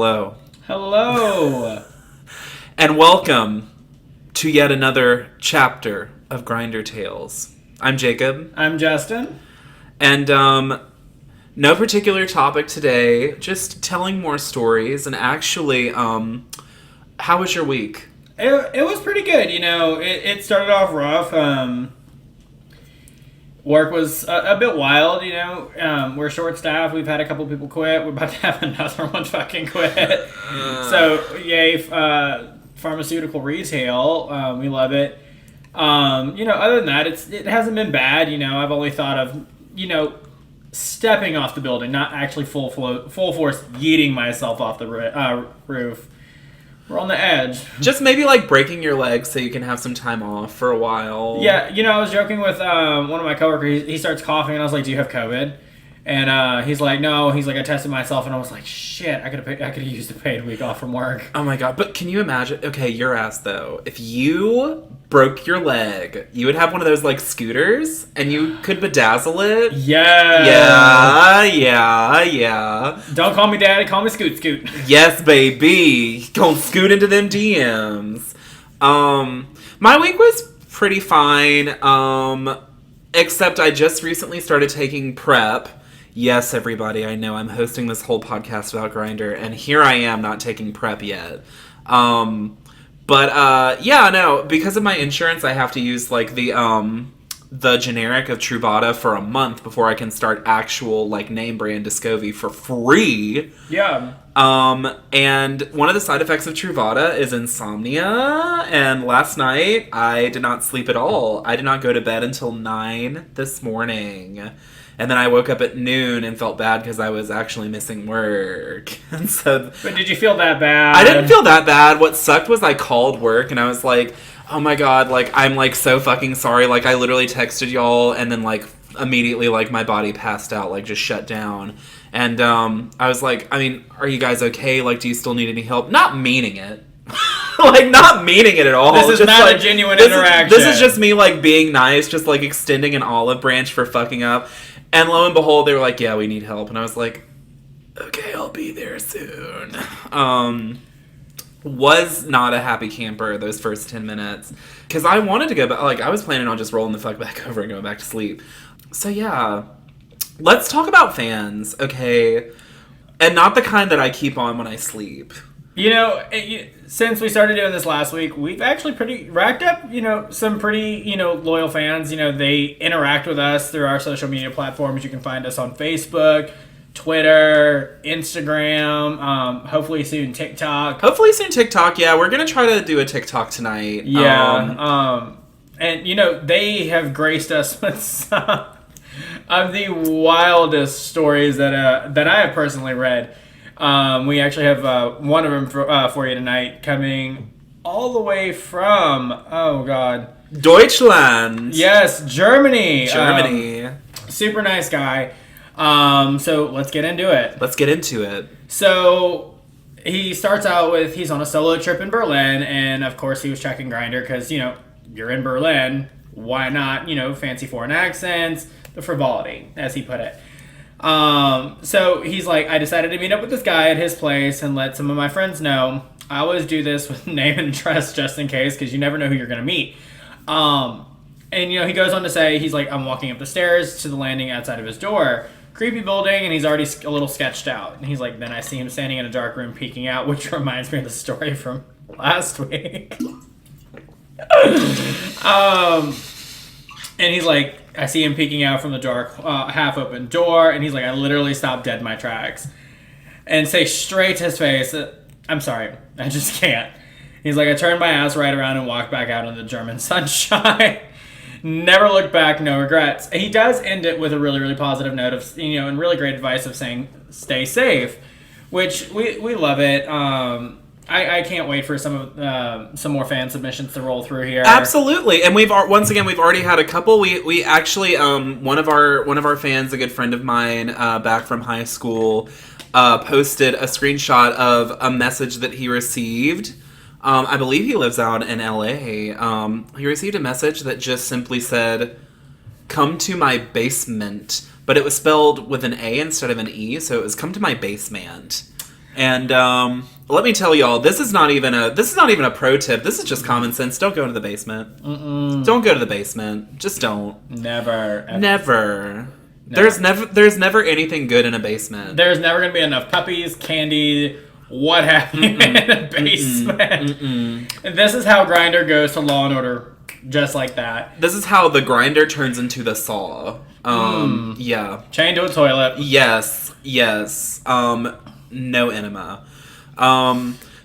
Hello. Hello. And welcome to yet another chapter of Grindr Tales. I'm Jacob. I'm Justin. And, no particular topic today, just telling more stories. And actually, how was your week? It was pretty good, you know. It started off rough. Work was a bit wild, you know. We're short-staffed. We've had a couple people quit. We're about to have another one fucking quit. So, yay, pharmaceutical retail. We love it. You know, other than that, it hasn't been bad. You know, I've only thought of, you know, stepping off the building, not actually full force yeeting myself off the roof. We're on the edge. Just maybe like breaking your leg so you can have some time off for a while. Yeah, you know, I was joking with one of my coworkers. He starts coughing, and I was like, "Do you have COVID?" And he's like, "No." He's like, "I tested myself," and I was like, "Shit, I could have used a paid week off from work." Oh my god! But can you imagine? Okay, your ass though. If you broke your leg, you would have one of those like scooters, and you could bedazzle it. Yeah. Don't call me daddy. Call me Scoot. Yes, baby. Gonna scoot into them DMs. My week was pretty fine. Except I just recently started taking PrEP. Yes, everybody, I know I'm hosting this whole podcast about Grindr, and here I am not taking PrEP yet. Yeah, no, because of my insurance, I have to use, like, the generic of Truvada for a month before I can start actual, like, name brand Descovy for free. Yeah. And one of the side effects of Truvada is insomnia, and last night, I did not sleep at all. I did not go to bed until 9 this morning. And then I woke up at noon and felt bad because I was actually missing work. And so, but did you feel that bad? I didn't feel that bad. What sucked was I called work and I was like, oh my god, like, I'm, like, so fucking sorry. Like, I literally texted y'all and then, like, immediately, like, my body passed out, like, just shut down. And I was like, I mean, are you guys okay? Like, do you still need any help? Not meaning it. Like, not meaning it at all. This is just not like, a genuine interaction. This is just me, like, being nice, just, like, extending an olive branch for fucking up. And lo and behold, they were like, yeah, we need help. And I was like, okay, I'll be there soon. Was not a happy camper those first 10 minutes. Because I wanted to go back. Like, I was planning on just rolling the fuck back over and going back to sleep. So, yeah. Let's talk about fans, okay? And not the kind that I keep on when I sleep. You know, since we started doing this last week, we've actually racked up, you know, some pretty, you know, loyal fans. You know, they interact with us through our social media platforms. You can find us on Facebook, Twitter, Instagram, hopefully soon TikTok. Yeah. We're going to try to do a TikTok tonight. Yeah. And, you know, they have graced us with some of the wildest stories that I have personally read. We actually have one of them for you tonight, coming all the way from, oh god, Deutschland. Yes, Germany. Super nice guy. So let's get into it. So he starts out with, he's on a solo trip in Berlin, and of course he was checking Grindr because, you know, you're in Berlin, why not, you know, fancy foreign accents, the frivolity, as he put it. So he's like, I decided to meet up with this guy at his place and let some of my friends know. I always do this with name and address just in case, because you never know who you're going to meet. And, you know, he goes on to say, he's like, I'm walking up the stairs to the landing outside of his door. Creepy building, and he's already a little sketched out. And he's like, then I see him standing in a dark room peeking out, which reminds me of the story from last week. And he's like, I see him peeking out from the dark, half-open door, and he's like, I literally stopped dead in my tracks. And say straight to his face, I'm sorry, I just can't. He's like, I turned my ass right around and walked back out in the German sunshine. Never looked back, no regrets. And he does end it with a really, really positive note of, you know, and really great advice of saying, stay safe, which we love it. I can't wait for some more fan submissions to roll through here. Absolutely, and we've already had a couple. We actually one of our fans, a good friend of mine, back from high school, posted a screenshot of a message that he received. I believe he lives out in LA. He received a message that just simply said, "Come to my basement," but it was spelled with an A instead of an E, so it was "Come to my basement." And let me tell y'all, this is not even a pro tip. This is just common sense. Don't go to the basement. Don't go to the basement. Just don't. Never. Never. There's never anything good in a basement. There's never gonna be enough puppies, candy, what have you in a basement. And this is how Grindr goes to Law and Order, just like that. This is how the Grindr turns into the Saw. Yeah. Chained to a toilet. Yes. No enema.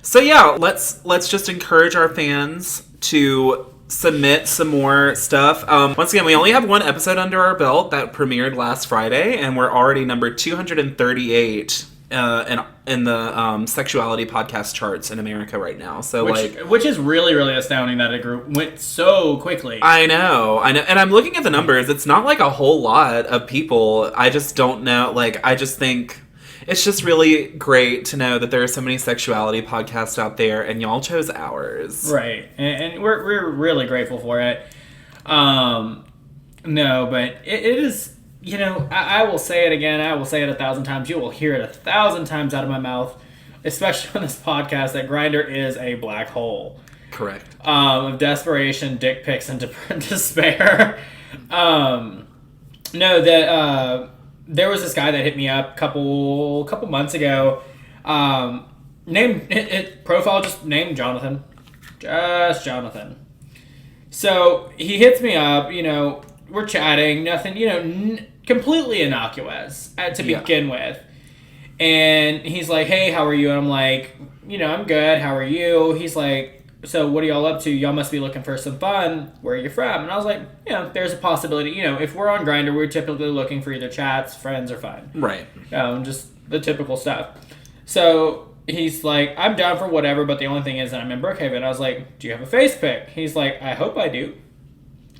So yeah, let's just encourage our fans to submit some more stuff. Once again, we only have one episode under our belt that premiered last Friday, and we're already number 238 in the sexuality podcast charts in America right now. So which is really, really astounding that it went so quickly. I know, and I'm looking at the numbers. It's not like a whole lot of people. I just don't know. I just think it's just really great to know that there are so many sexuality podcasts out there, and y'all chose ours. Right, and we're really grateful for it. No, but it is, I will say it again. I will say it 1,000 times. You will hear it 1,000 times out of my mouth, especially on this podcast, that Grindr is a black hole. Correct. Of desperation, dick pics, and despair. There was this guy that hit me up a couple months ago. Profile just named Jonathan. Just Jonathan. So he hits me up, we're chatting, nothing, completely innocuous to begin with. And he's like, hey, how are you? And I'm like, I'm good. How are you? He's like, so what are y'all up to? Y'all must be looking for some fun. Where are you from? And I was like, there's a possibility. If we're on Grindr, we're typically looking for either chats, friends, or fun. Right. Just the typical stuff. So he's like, I'm down for whatever, but the only thing is that I'm in Brookhaven. I was like, do you have a face pic? He's like, I hope I do.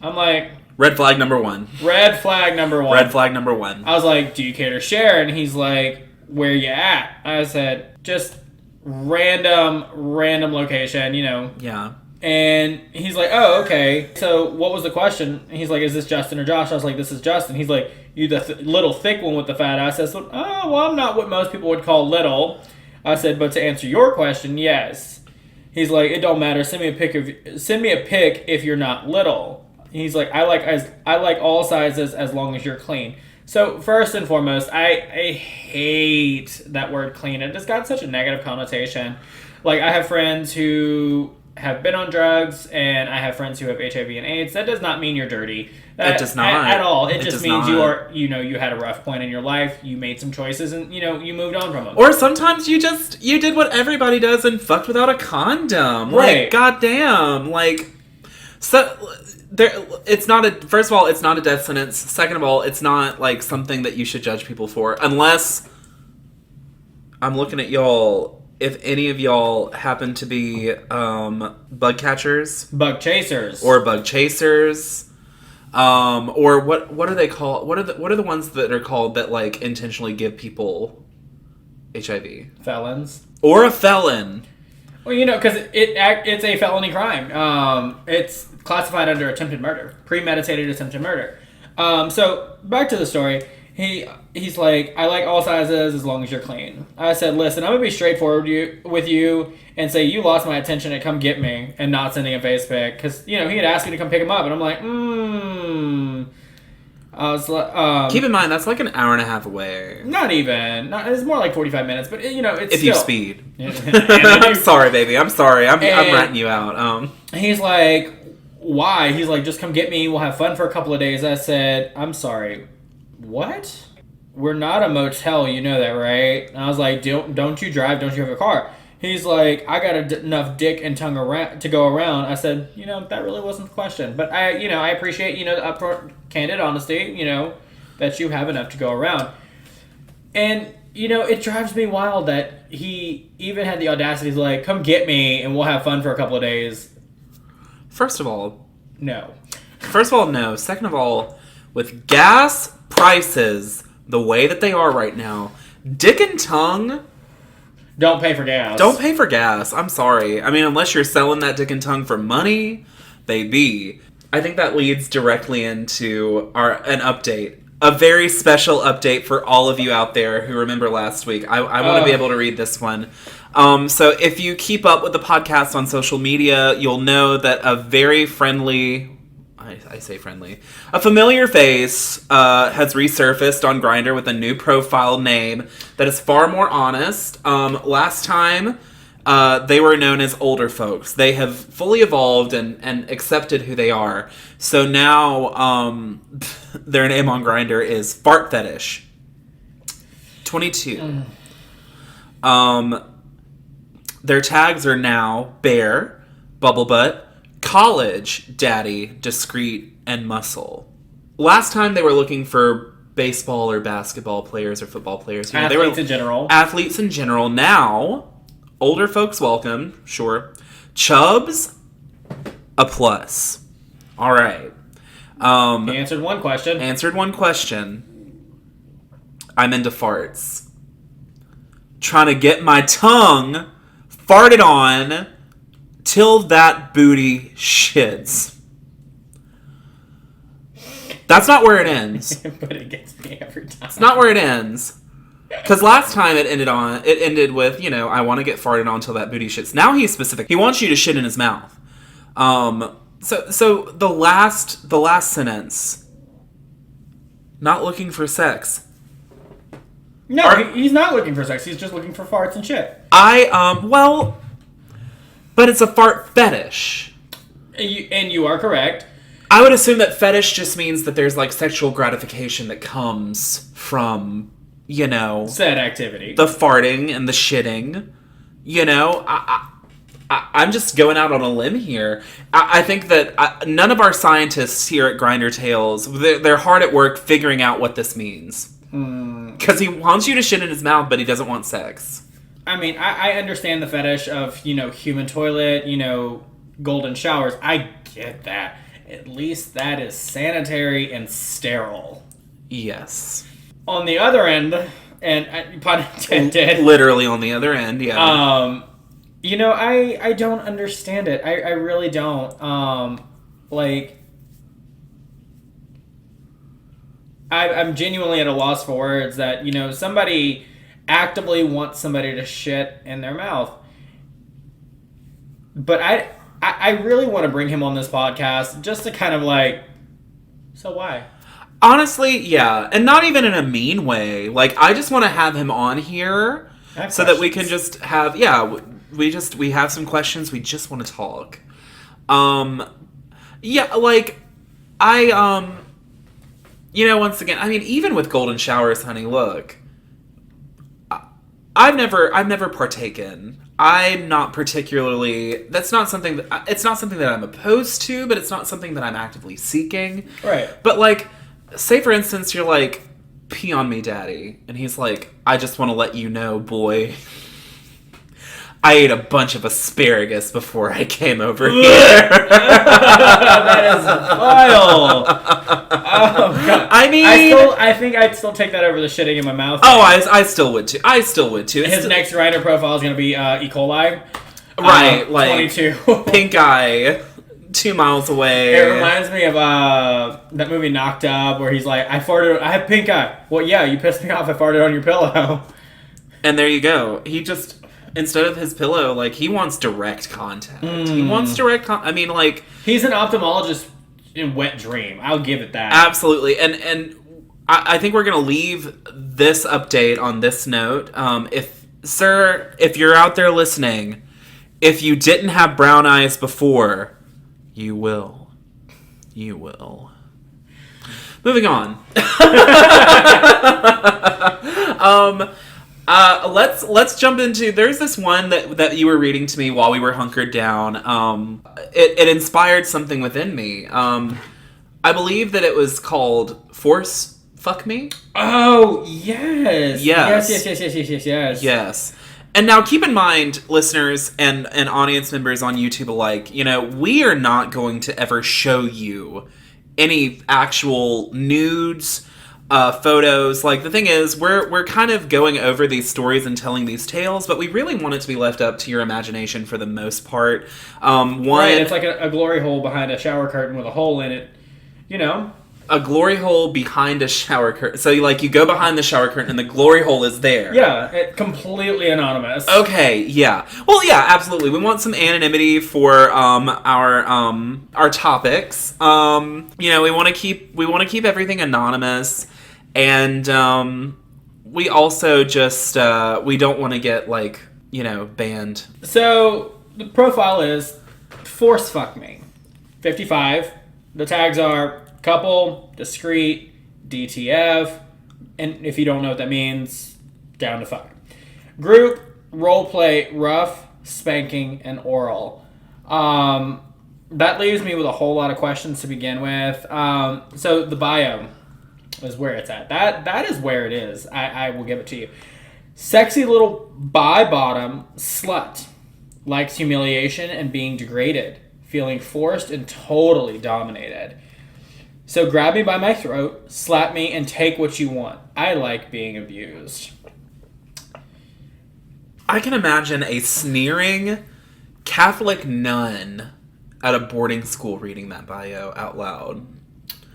I'm like... Red flag number one. Red flag number one. Red flag number one. I was like, do you care to share? And he's like, where you at? I said, just... random location, Yeah. And he's like, oh, okay. So what was the question? And he's like, is this Justin or Josh? I was like, this is Justin. He's like, you the little thick one with the fat ass. I said, oh, well, I'm not what most people would call little. I said, but to answer your question, yes. He's like, it don't matter. Send me a pic if you're not little. He's like, I like all sizes as long as you're clean. So first and foremost, I hate that word clean. It just got such a negative connotation. I have friends who have been on drugs, and I have friends who have HIV and AIDS. That does not mean you're dirty. It does not. At all. It just means you are, you had a rough point in your life, you made some choices, and, you moved on from them. Or sometimes you did what everybody does and fucked without a condom. Right. Goddamn. So... it's not first of all, it's not a death sentence. Second of all, it's not something that you should judge people for, unless I'm looking at y'all. If any of y'all happen to be bug chasers, or bug chasers, or what are they called? What are the ones that are called that intentionally give people HIV? Felons or a felon. Well, because it's a felony crime. It's classified under attempted murder, premeditated attempted murder. So back to the story. He's like, I like all sizes as long as you're clean. I said, listen, I'm gonna be straightforward with you and say you lost my attention and come get me, and not sending a face pic, because he had asked me to come pick him up, and I'm like, I was like, keep in mind that's an hour and a half away. Not even. It's more like 45 minutes, but it's if you speed. I'm sorry, baby. I'm sorry. I'm ratting you out. He's like, why? He's like, just come get me. We'll have fun for a couple of days. I said, I'm sorry. What? We're not a motel. You know that, right? And I was like, don't you drive? Don't you have a car? He's like, I got enough dick and tongue to go around. I said, that really wasn't the question. But I appreciate, the upfront, candid honesty, that you have enough to go around. And, it drives me wild that he even had the audacity to come get me and we'll have fun for a couple of days. First of all, no. Second of all, with gas prices the way that they are right now, dick and tongue... Don't pay for gas. Don't pay for gas. I'm sorry. I mean, unless you're selling that dick and tongue for money, baby. I think that leads directly into an update. a very special update for all of you out there who remember last week. I want to be able to read this one. So if you keep up with the podcast on social media, you'll know that a very friendly... I say friendly. A familiar face has resurfaced on Grindr with a new profile name that is far more honest. Last time, they were known as older folks. They have fully evolved and accepted who they are. So now, their name on Grindr is Fart Fetish. 22. Their tags are now Bear, Bubble Butt, College, Daddy, Discreet, and Muscle. Last time they were looking for baseball or basketball players or football players. You know, athletes in general. Athletes in general. Now, older folks welcome, sure. Chubs, a plus. All right. He answered one question. I'm into farts. Trying to get my tongue farted on till that booty shits. That's not where it ends. But it gets me every time. It's not where it ends. Because last time it ended with, you know, I want to get farted on till that booty shits. Now he's specific. He wants you to shit in his mouth. So the last sentence. Not looking for sex. No, he's not looking for sex. He's just looking for farts and shit. But it's a fart fetish. And you are correct. I would assume that fetish just means that there's, like, sexual gratification that comes from, you know... said activity. The farting and the shitting. You know? I'm just going out on a limb here. I think that none of our scientists here at Grindr Tales, they're hard at work figuring out what this means. Because he wants you to shit in his mouth, but he doesn't want sex. I mean, I understand the fetish of, you know, human toilet, you know, golden showers. I get that. At least that is sanitary and sterile. Yes. On the other end, and pun intended. Literally on the other end, yeah. You know, I don't understand it. I really don't. I'm genuinely at a loss for words that, you know, somebody actively wants somebody to shit in their mouth. But I really want to bring him on this podcast just to kind of like, so why? Honestly, yeah. And not even in a mean way. Like, I just want to have him on here so that we can just have, we have some questions. We just want to talk. Yeah, like, you know, once again, I mean, even with golden showers, honey, look, I've never partaken. I'm not particularly, it's not something that I'm opposed to, but it's not something that I'm actively seeking. Right. But, like, say for instance, you're like, pee on me, daddy. And he's like, I just want to let you know, boy, I ate a bunch of asparagus before I came over here. That is vile. Oh, God. I mean... I think I'd still take that over the shitting in my mouth. Oh, I still would too. His next Grindr profile is going to be E. coli. Right, like... 22. Pink eye. 2 miles away. It reminds me of that movie Knocked Up where he's like, I have pink eye. Well, yeah, you pissed me off. I farted on your pillow. And there you go. He just... Instead of his pillow, like, he wants direct contact. He wants direct I mean, like... He's an ophthalmologist in wet dream. I'll give it that. Absolutely. And I think we're going to leave this update on this note. If you're out there listening, if you didn't have brown eyes before, you will. You will. Moving on. Let's jump into. There's this one that you were reading to me while we were hunkered down. It inspired something within me. I believe that it was called Force Fuck Me. Oh yes, yes. Yes. And now keep in mind, listeners and audience members on YouTube alike, you know, we are not going to ever show you any actual nudes. Photos. Like, the thing is, we're kind of going over these stories and telling these tales, but we really want it to be left up to your imagination for the most part. Right, it's like a glory hole behind a shower curtain with a hole in it. You know, a glory hole behind a shower curtain. So you go behind the shower curtain and the glory hole is there. Yeah, completely anonymous. Okay, yeah. Well, yeah, absolutely. We want some anonymity for our topics. We want to keep everything anonymous, and we also just we don't want to get banned. So the profile is force fuck me. 55. The tags are couple, discreet, DTF, and if you don't know what that means, down to fuck. Group, roleplay, rough, spanking, and oral. That leaves me with a whole lot of questions to begin with. So the bio is where it's at. That is where it is. I will give it to you. Sexy little bi-bottom slut. Likes humiliation and being degraded. Feeling forced and totally dominated. So grab me by my throat, slap me, and take what you want. I like being abused. I can imagine a sneering Catholic nun at a boarding school reading that bio out loud.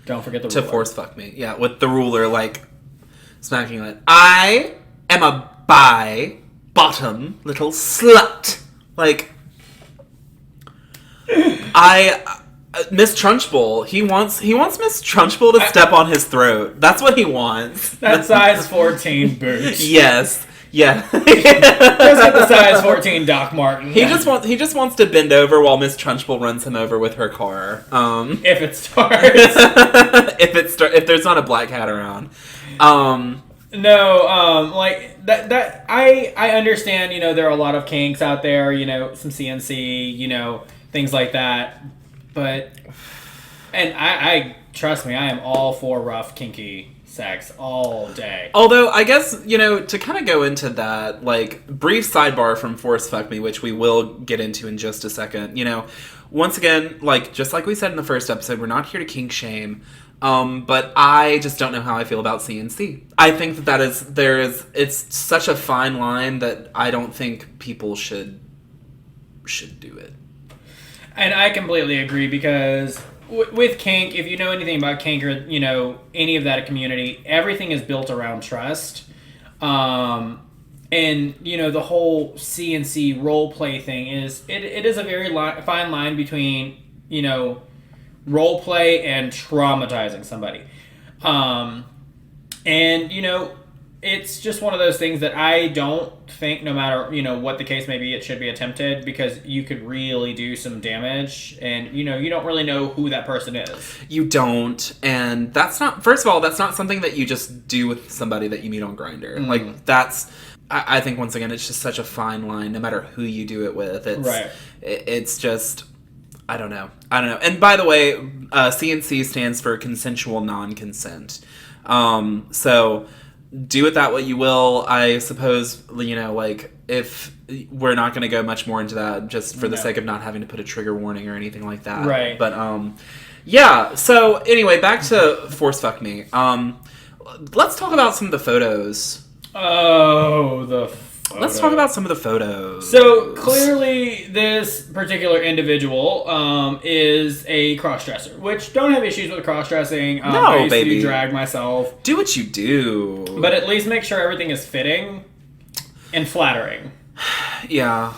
Don't forget the ruler. To force fuck me. Yeah, with the ruler, smacking it. I am a bi-bottom little slut. Miss Trunchbull, he wants Miss Trunchbull to step on his throat. That's what he wants. That size 14 boots. Yes. Yeah. Just get the size 14 Doc Marten. He just wants to bend over while Miss Trunchbull runs him over with her car. If it starts. If there's not a black cat around. That I understand, there are a lot of kinks out there, some CNC, things like that. But, and I trust me, I am all for rough, kinky sex all day. Although, I guess, to kind of go into that, brief sidebar from Force Fuck Me, which we will get into in just a second, once again, just like we said in the first episode, we're not here to kink shame, but I just don't know how I feel about CNC. I think it's such a fine line that I don't think people should do it. And I completely agree because with kink, if you know anything about kink or, any of that community, everything is built around trust. And, the whole CNC role play thing it is a very fine line between, role play and traumatizing somebody. It's just one of those things that I don't think, no matter, what the case may be, it should be attempted because you could really do some damage and, you don't really know who that person is. You don't. And that's not, first of all, that's not something that you just do with somebody that you meet on Grindr. Mm-hmm. I think, once again, it's just such a fine line, no matter who you do it with. It's just, I don't know. And by the way, CNC stands for consensual non-consent. So do with that what you will. I suppose, if we're not going to go much more into that just for the sake of not having to put a trigger warning or anything like that. Right. But, yeah. So anyway, back to Force Fuck Me. Let's talk about some of the photos. Oh, the photos. Let's talk about some of the photos. So clearly this particular individual is a cross-dresser, which don't have issues with cross-dressing. No, I used baby. to drag myself. Do what you do. But at least make sure everything is fitting and flattering. Yeah.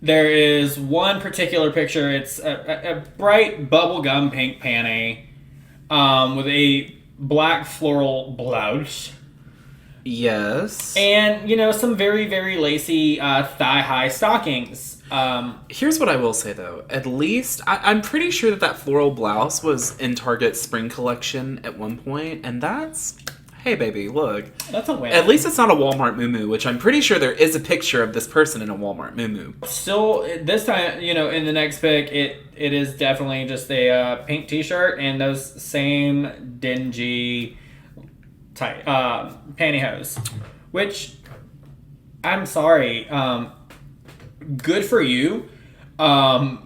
There is one particular picture. It's a bright bubblegum pink panty with a black floral blouse. Yes. And, some very, very lacy thigh-high stockings. Here's what I will say, though. At least, I'm pretty sure that floral blouse was in Target's spring collection at one point, and that's... Hey, baby, look. That's a win. At least it's not a Walmart muumuu, which I'm pretty sure there is a picture of this person in a Walmart muumuu. Still, this time, in the next pic, it is definitely just a pink t-shirt and those same dingy... tight pantyhose, which I'm sorry, good for you, but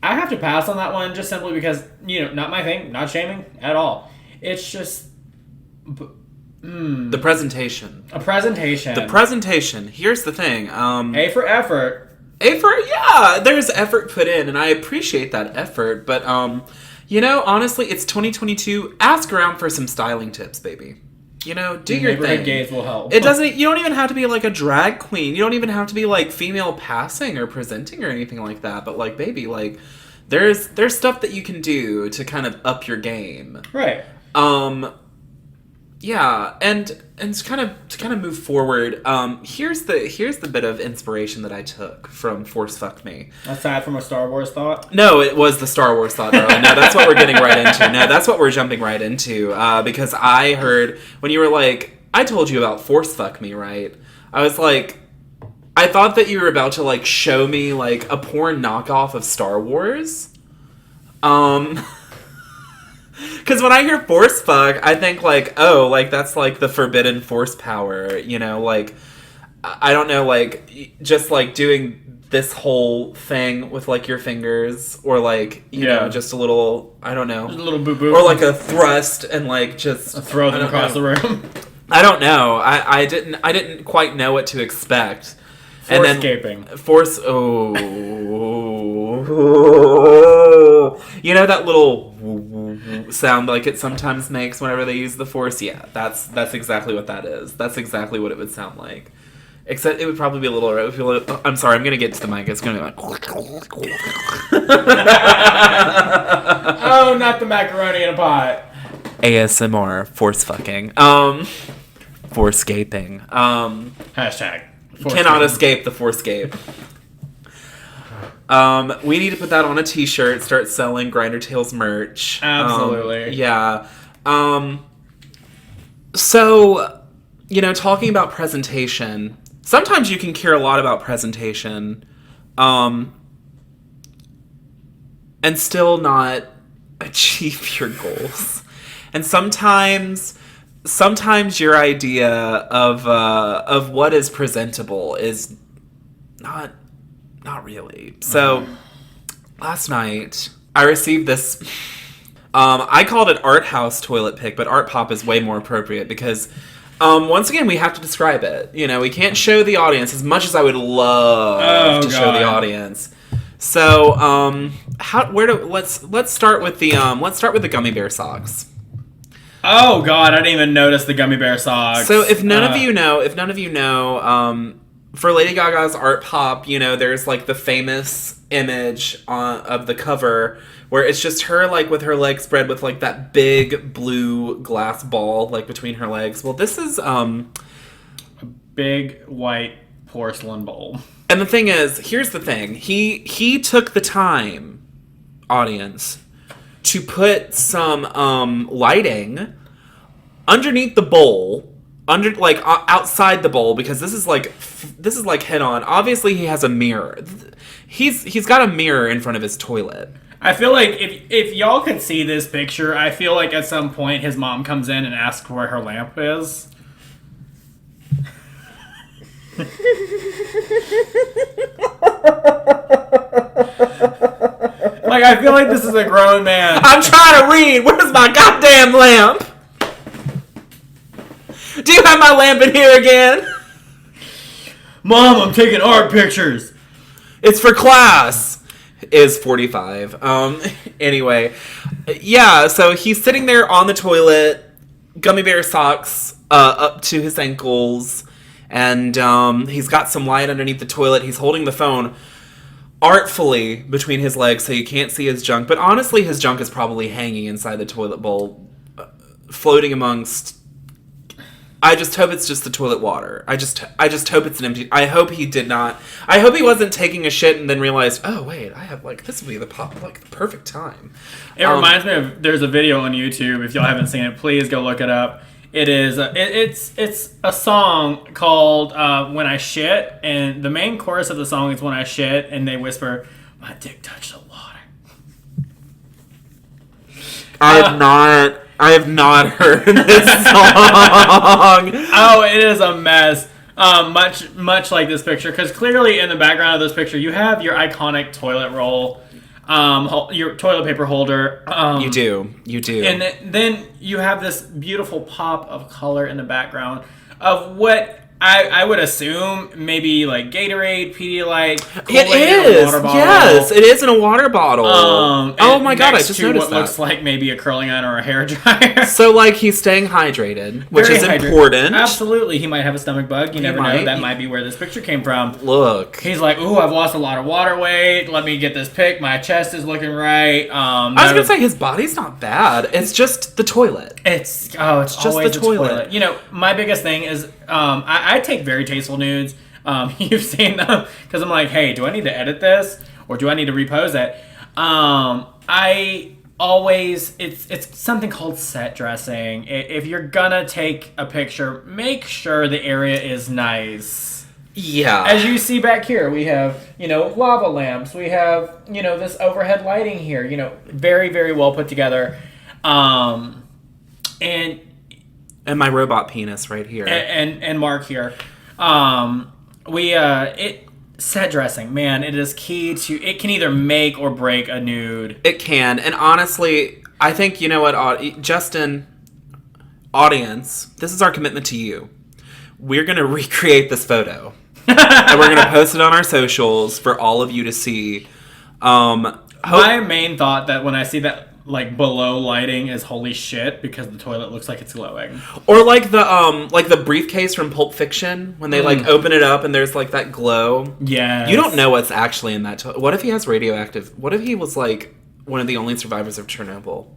I have to pass on that one just simply because not my thing, not shaming at all. It's just the presentation. A presentation. The presentation. Here's the thing. A for effort. Yeah, there's effort put in, and I appreciate that effort, but You know, honestly, it's 2022. Ask around for some styling tips, baby. You know, do your thing. Gays will help. It doesn't. You don't even have to be like a drag queen. You don't even have to be like female passing or presenting or anything like that. But like, baby, like, there's stuff that you can do to kind of up your game. Right. Yeah, and to kind of move forward, here's the bit of inspiration that I took from Force Fuck Me. Aside from a Star Wars thought? No, it was the Star Wars thought, darling. No, that's what we're getting right into. No, that's what we're jumping right into. Because I heard when you were like, I told you about Force Fuck Me, right? I was like, I thought that you were about to like show me like a porn knockoff of Star Wars. Because when I hear force fuck, I think, like, oh, like, that's, like, the forbidden force power, you know? Like, I don't know, like, just, like, doing this whole thing with, like, your fingers. Or, like, you know, just a little, I don't know. Just a little boo-boo. Or, like, a thrust and, like, just... throw them across the room. I don't know. I didn't quite know what to expect. Force-caping. You know that little sound like it sometimes makes whenever they use the force? Yeah, that's exactly what that is. That's exactly what it would sound like. Except it would probably be a little... I'm sorry, I'm going to get to the mic. It's going to be like... Oh, not the macaroni in a pot. ASMR, force fucking. Force-scaping. Hashtag. Cannot escape the force-scape. We need to put that on a t-shirt, start selling Grindr Tales merch. Absolutely. Yeah. So, you know, talking about presentation, sometimes you can care a lot about presentation, and still not achieve your goals. And sometimes your idea of what is presentable is not really. So, last night, I received this... I called it Art House toilet pick, but Art Pop is way more appropriate because, once again, we have to describe it. You know, we can't show the audience as much as I would love to show the audience. So, let's start with the gummy bear socks. Oh God, I didn't even notice the gummy bear socks. So if none of you know, for Lady Gaga's Art Pop, you know, there's like the famous image of the cover where it's just her like with her legs spread with like that big blue glass ball like between her legs. Well, this is a big white porcelain bowl. And the thing is, here's the thing. He took the time, audience, to put some lighting underneath the bowl, outside the bowl, because this is like head on. Obviously, he has a mirror. He's got a mirror in front of his toilet. I feel like if y'all could see this picture, I feel like at some point his mom comes in and asks where her lamp is. Like, I feel like this is a grown man. I'm trying to read. Where's my goddamn lamp? Do you have my lamp in here again? Mom, I'm taking art pictures. It's for class. Is 45. Anyway. Yeah, so he's sitting there on the toilet, gummy bear socks up to his ankles, and he's got some light underneath the toilet. He's holding the phone artfully between his legs so you can't see his junk. But honestly, his junk is probably hanging inside the toilet bowl, floating amongst... I just hope it's just the toilet water. I just hope it's an empty... I hope he wasn't taking a shit and then realized, oh, wait, I have, like, this would be the perfect time. It reminds me of... There's a video on YouTube. If y'all haven't seen it, please go look it up. It is... It's a song called When I Shit, and the main chorus of the song is When I Shit, and they whisper, my dick touched the water. I have not heard this song. Oh, it is a mess. Much like this picture, because clearly in the background of this picture, you have your iconic toilet roll, your toilet paper holder. You do. And then you have this beautiful pop of color in the background of what I would assume maybe like Gatorade, Pedialyte, It is. Water bottle. Yes, it is in a water bottle. Oh my god, I just noticed what looks like maybe a curling iron or a hair dryer. So like he's staying hydrated, which is important. Absolutely, he might have a stomach bug. You never know. That might be where this picture came from. Look, he's like, ooh, I've lost a lot of water weight. Let me get this pic. My chest is looking right. I was gonna say his body's not bad. It's just the toilet. It's just the toilet. You know, my biggest thing is I take very tasteful nudes. You've seen them because I'm like, hey, do I need to edit this or do I need to repose it? I always it's something called set dressing. If you're gonna take a picture, make sure the area is nice. Yeah. As you see back here, we have, lava lamps. We have, this overhead lighting here. Very, very well put together. And my robot penis right here. And Mark here. Set dressing, man, it is key to, it can either make or break a nude. It can. And honestly, I think, you know what, Justin, audience, this is our commitment to you. We're going to recreate this photo. And we're going to post it on our socials for all of you to see. My main thought that when I see that, like, below lighting is holy shit, because the toilet looks like it's glowing. Or like the briefcase from Pulp Fiction when they like open it up and there's like that glow. Yeah. You don't know what's actually in that toilet. What if he has radioactive? What if he was like one of the only survivors of Chernobyl?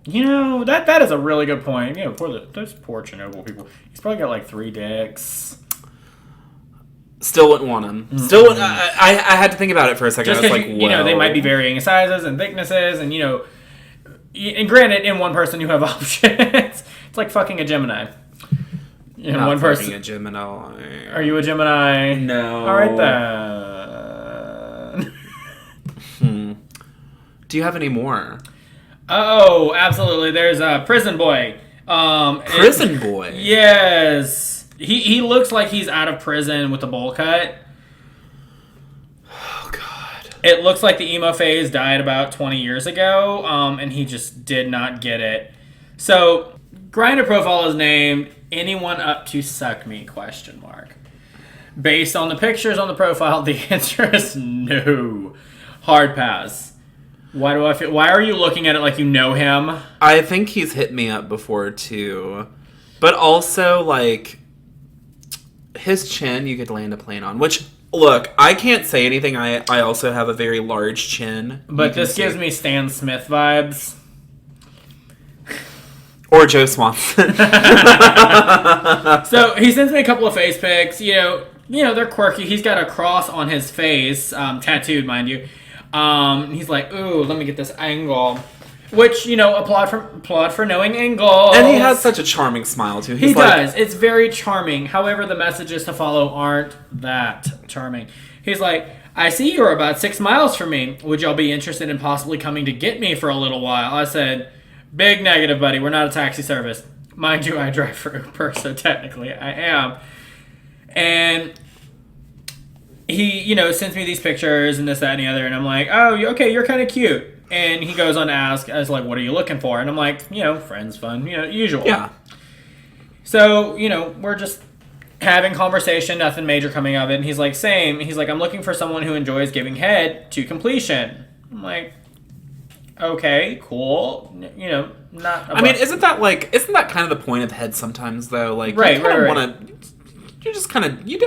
That is a really good point. Those poor Chernobyl people. He's probably got like 3 dicks. Still wouldn't want him. Mm-hmm. Still wouldn't. I had to think about it for a second. Just I was like, they might be varying sizes and thicknesses, and and granted, in one person you have options. It's like fucking a Gemini. Not one person. Fucking a Gemini. Are you a Gemini? No. All right then. Do you have any more? Oh, absolutely. There's a Prison Boy. Prison Boy. Yes. He looks like he's out of prison with a bowl cut. Oh, God. It looks like the emo phase died about 20 years ago, and he just did not get it. So, Grindr profile is named Anyone Up to Suck Me? ? Based on the pictures on the profile, the answer is no. Hard pass. Why are you looking at it like you know him? I think he's hit me up before, too. But also, like, his chin you could land a plane on. Which, look, I can't say anything. I also have a very large chin. But this gives me Stan Smith vibes. Or Joe Swanson. So, he sends me a couple of face pics. They're quirky. He's got a cross on his face, tattooed, mind you. He's like, ooh, let me get this angle. Which, applaud for knowing angles. And he has such a charming smile, too. He does. It's very charming. However, the messages to follow aren't that charming. He's like, I see you're about 6 miles from me. Would y'all be interested in possibly coming to get me for a little while? I said, big negative, buddy. We're not a taxi service. Mind you, I drive for Uber, so technically I am. And he, sends me these pictures and this, that, and the other. And I'm like, oh, okay, you're kind of cute. And he goes on to ask, I was like, what are you looking for? And I'm like, friends, fun, usual. Yeah. So, we're just having conversation, nothing major coming of it. And he's like, same. He's like, I'm looking for someone who enjoys giving head to completion. I'm like, okay, cool. Not. I mean, isn't that kind of the point of head sometimes, though? Like, right, you kind of want to. You're just kind of you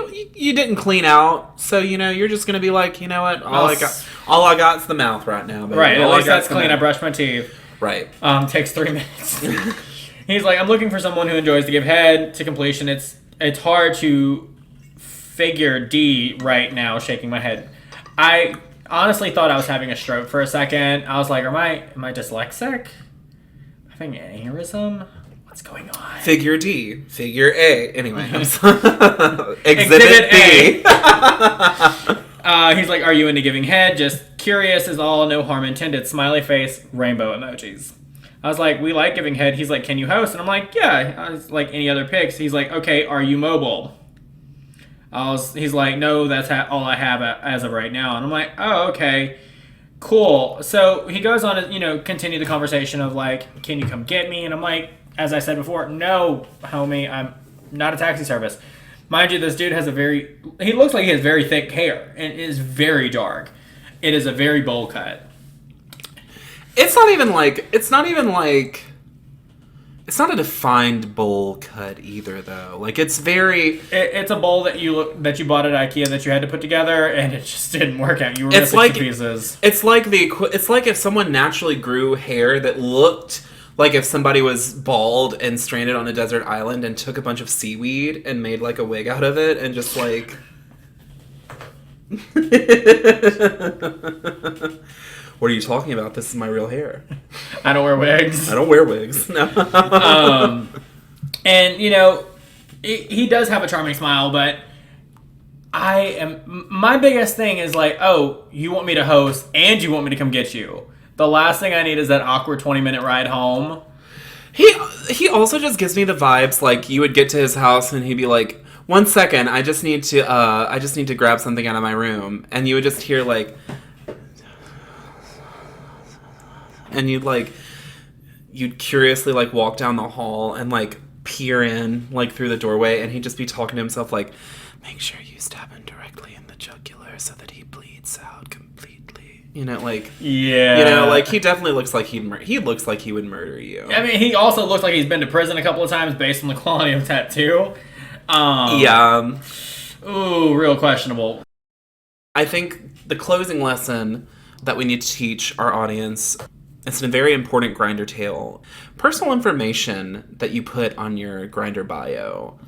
didn't clean out, so you're just gonna be like, you know what, all I got is the mouth right now, baby. Right, at least that's clean. I brushed my teeth. Right. Takes 3 minutes. He's like, I'm looking for someone who enjoys to give head to completion. It's hard to figure D right now. Shaking my head, I honestly thought I was having a stroke for a second. I was like, am I dyslexic? Having an aneurysm? What's going on? Figure D. Figure A. Anyway. Exhibit B. He's like, are you into giving head? Just curious is all, no harm intended. Smiley face, rainbow emojis. I was like, we like giving head. He's like, can you host? And I'm like, yeah. I was like, any other pics? He's like, okay, are you mobile? He's like, no, that's all I have as of right now. And I'm like, oh, okay. Cool. So he goes on to, continue the conversation of like, can you come get me? And I'm like, as I said before, no, homie, I'm not a taxi service. Mind you, this dude has he looks like he has very thick hair and is very dark. It is a very bowl cut. It's not a defined bowl cut either, though. Like, it's very... It's a bowl that you bought at IKEA that you had to put together, and it just didn't work out. You were missing two pieces. It's like if someone naturally grew hair that looked like if somebody was bald and stranded on a desert island and took a bunch of seaweed and made, like, a wig out of it and just, like... What are you talking about? This is my real hair. I don't wear wigs. No. And, he does have a charming smile, but my biggest thing is like, oh, you want me to host and you want me to come get you. The last thing I need is that awkward 20-minute ride home. He also just gives me the vibes like you would get to his house and he'd be like, 1 second, I just need to grab something out of my room, and you would just hear like, and you'd curiously like walk down the hall and like peer in like through the doorway, and he'd just be talking to himself like, make sure you stab him directly in the jugular so that he bleeds out completely. Like, yeah, like he definitely looks like he looks like he would murder you. I mean, he also looks like he's been to prison a couple of times based on the quality of tattoo. Yeah. Ooh, real questionable. I think the closing lesson that we need to teach our audience, it's a very important Grindr tale. Personal information that you put on your Grindr bio.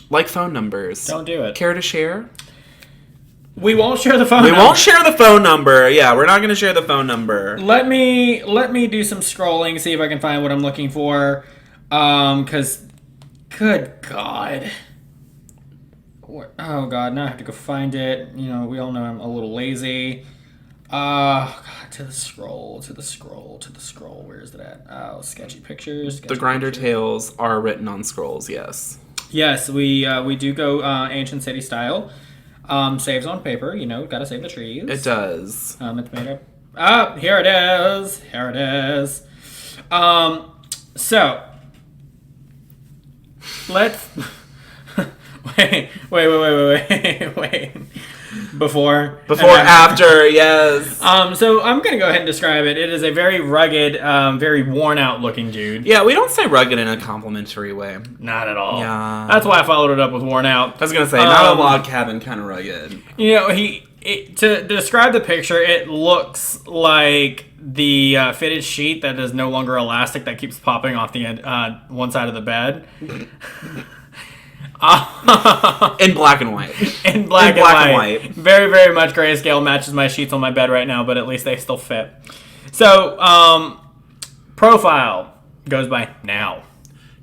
Like phone numbers. Don't do it. Care to share? We won't share the phone number. We won't share the phone number. Yeah, we're not going to share the phone number. Let me do some scrolling, see if I can find what I'm looking for. Because, good God. Oh, God, now I have to go find it. We all know I'm a little lazy. God, to the scroll. Where is it at? Oh, sketchy pictures. The Grindr tales are written on scrolls, yes. Yes, we do go ancient city style. Saves on paper, gotta save the trees. It does. It's made up. Here it is. So, let's... Wait. Before, after, yes. So I'm gonna go ahead and describe it. It is a very rugged, very worn out looking dude. Yeah, we don't say rugged in a complimentary way. Not at all. Yeah. That's why I followed it up with worn out. I was gonna say, not a log cabin kind of rugged. To describe the picture, it looks like the fitted sheet that is no longer elastic that keeps popping off the end, one side of the bed. In black and white. In black and white. Very, very much grayscale. Matches my sheets on my bed right now, but at least they still fit. So, profile goes by Now.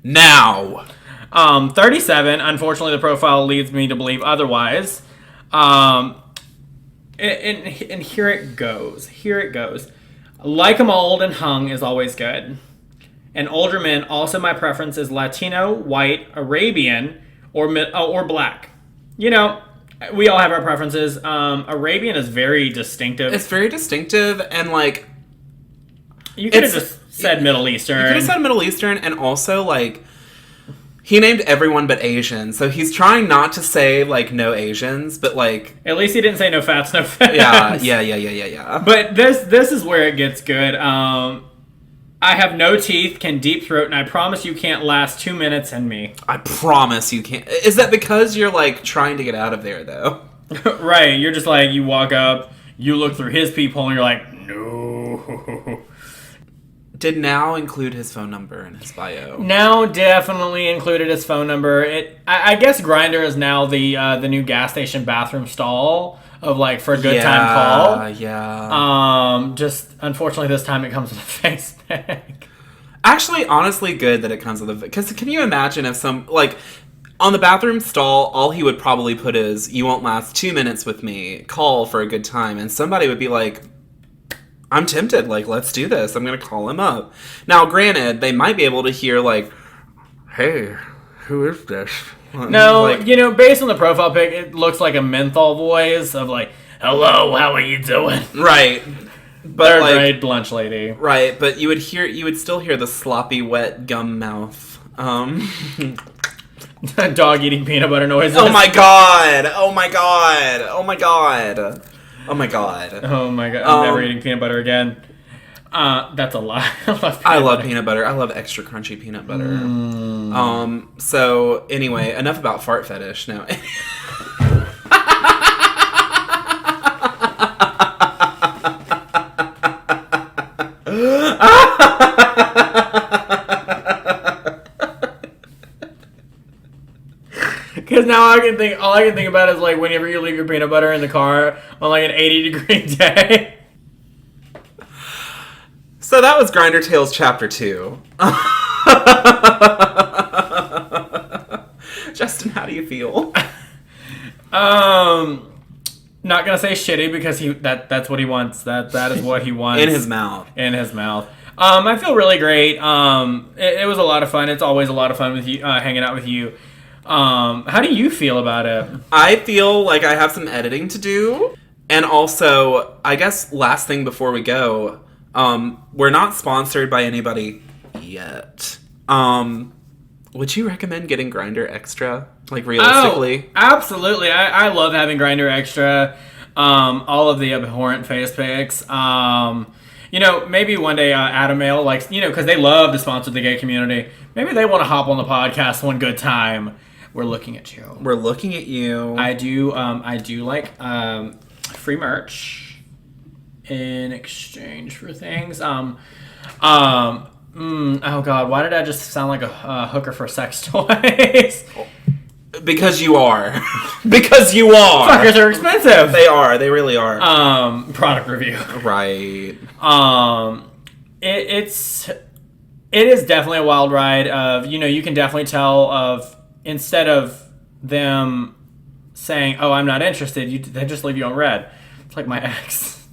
37. Unfortunately, the profile leads me to believe otherwise. And here it goes. Like 'em old and hung is always good. And older men, also my preference is Latino, white, Arabian, or black. We all have our preferences. Arabian is very distinctive. It's very distinctive, and like... You could have just said Middle Eastern. You could have said Middle Eastern, and also, like... He named everyone but Asian, so he's trying not to say, like, no Asians, but, like... At least he didn't say no fats, no fats. Yeah. But this is where it gets good. I have no teeth, can deep throat, and I promise you can't last 2 minutes in me. I promise you can't. Is that because you're, like, trying to get out of there, though? Right. You're just like, you walk up, you look through his peephole, and you're like, no. Did Now include his phone number in his bio? Now definitely included his phone number. I guess Grindr is now the new gas station bathroom stall of like for a good time call. Yeah. Just unfortunately this time it comes with a face pic. Actually, honestly, good that it comes with a... Because can you imagine if some... Like, on the bathroom stall, all he would probably put is, you won't last 2 minutes with me, call for a good time. And somebody would be like, I'm tempted. Like, let's do this. I'm going to call him up. Now, granted, they might be able to hear, like, hey, who is this? No, like, based on the profile pic, it looks like a menthol voice of like, hello, how are you doing? Right. But third grade lunch lady. Right, but you would still hear the sloppy, wet gum mouth. So Dog eating peanut butter noises. Oh my god! Oh my god! Oh my god! Oh my god! Oh my god! I'm never eating peanut butter again. That's a lie. I love peanut butter. I love extra crunchy peanut butter. So anyway, enough about fart fetish now. Because now all I can think about is like whenever you leave your peanut butter in the car on like an 80-degree day. So that was Grindr Tales Chapter 2. Justin, how do you feel? Not gonna say shitty because that's what he wants. That is what he wants. In his mouth. I feel really great. It was a lot of fun. It's always a lot of fun with you, hanging out with you. How do you feel about it? I feel like I have some editing to do. And also, I guess last thing before we go, we're not sponsored by anybody yet. Would you recommend getting Grindr Extra? Like, realistically? Oh, absolutely. I love having Grindr Extra. All of the abhorrent face pics. Maybe one day Adam Mail, like, because they love to sponsor the gay community. Maybe they want to hop on the podcast one good time. We're looking at you. We're looking at you. I do like free merch in exchange for things. Oh God, why did I just sound like a hooker for sex toys? Because you are. Because you are. Fuckers are expensive. They are. They really are. Product review. Right. It is definitely a wild ride of, you can definitely tell of, instead of them saying, oh, I'm not interested, they just leave you on red. It's like my ex.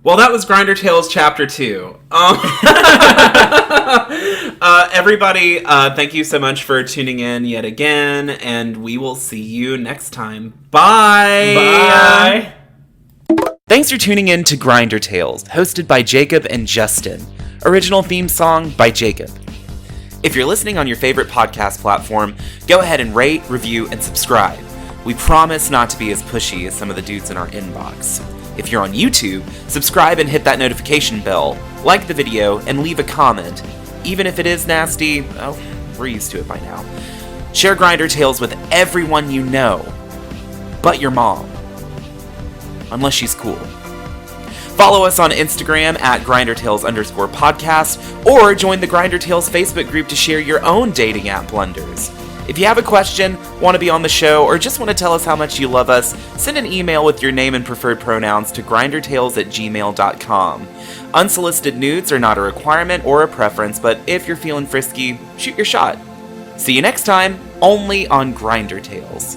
Well, that was Grindr Tales Chapter 2. Everybody, thank you so much for tuning in yet again, and we will see you next time. Bye! Bye! Thanks for tuning in to Grindr Tales, hosted by Jacob and Justin. Original theme song by Jacob. If you're listening on your favorite podcast platform, go ahead and rate, review, and subscribe. We promise not to be as pushy as some of the dudes in our inbox. If you're on YouTube, subscribe and hit that notification bell, like the video, and leave a comment. Even if it is nasty, we're used to it by now. Share Grindr Tales with everyone you know, but your mom. Unless she's cool. Follow us on Instagram at GrinderTales_podcast, or join the Grindr Tales Facebook group to share your own dating app blunders. If you have a question, want to be on the show, or just want to tell us how much you love us, send an email with your name and preferred pronouns to grindertales@gmail.com. Unsolicited nudes are not a requirement or a preference, but if you're feeling frisky, shoot your shot. See you next time, only on Grindr Tales.